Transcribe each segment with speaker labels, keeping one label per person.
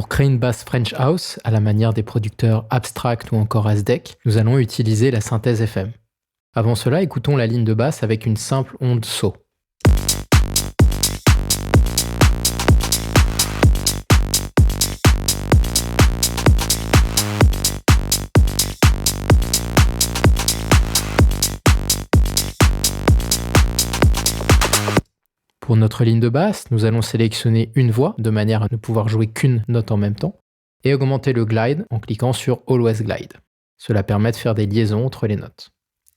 Speaker 1: Pour créer une basse French House, à la manière des producteurs Abstract ou encore Asdec, nous allons utiliser la synthèse FM. Avant cela, écoutons la ligne de basse avec une simple onde saut. Pour notre ligne de basse, nous allons sélectionner une voix de manière à ne pouvoir jouer qu'une note en même temps et augmenter le glide en cliquant sur Always Glide. Cela permet de faire des liaisons entre les notes.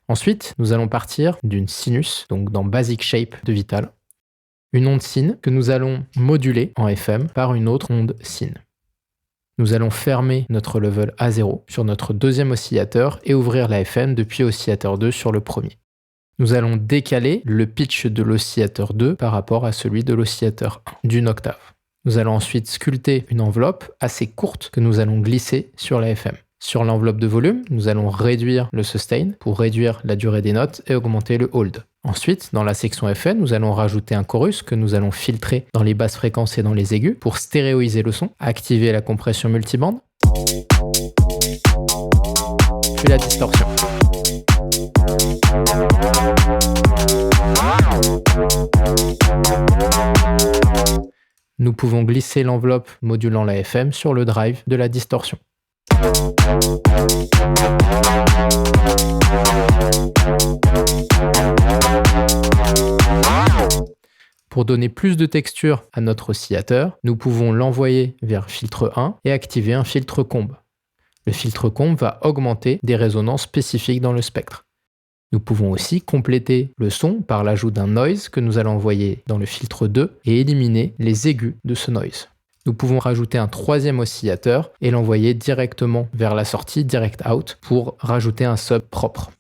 Speaker 1: Ensuite, nous allons partir d'une sinus, donc dans Basic Shape de Vital, une onde sin que nous allons moduler en FM par une autre onde sin. Nous allons fermer notre level à 0 sur notre deuxième oscillateur et ouvrir la FM depuis oscillateur 2 sur le premier. Nous allons décaler le pitch de l'oscillateur 2 par rapport à celui de l'oscillateur 1 d'une octave. Nous allons ensuite sculpter une enveloppe assez courte que nous allons glisser sur la FM. Sur l'enveloppe de volume, nous allons réduire le sustain pour réduire la durée des notes et augmenter le hold. Ensuite, dans la section FM, nous allons rajouter un chorus que nous allons filtrer dans les basses fréquences et dans les aigus pour stéréoiser le son, activer la compression multibande, puis la distorsion. Nous pouvons glisser l'enveloppe modulant la FM sur le drive de la distorsion. Pour donner plus de texture à notre oscillateur, nous pouvons l'envoyer vers filtre 1 et activer un filtre combe. Le filtre combe va augmenter des résonances spécifiques dans le spectre. Nous pouvons aussi compléter le son par l'ajout d'un noise que nous allons envoyer dans le filtre 2 et éliminer les aigus de ce noise. Nous pouvons rajouter un troisième oscillateur et l'envoyer directement vers la sortie direct out pour rajouter un sub propre.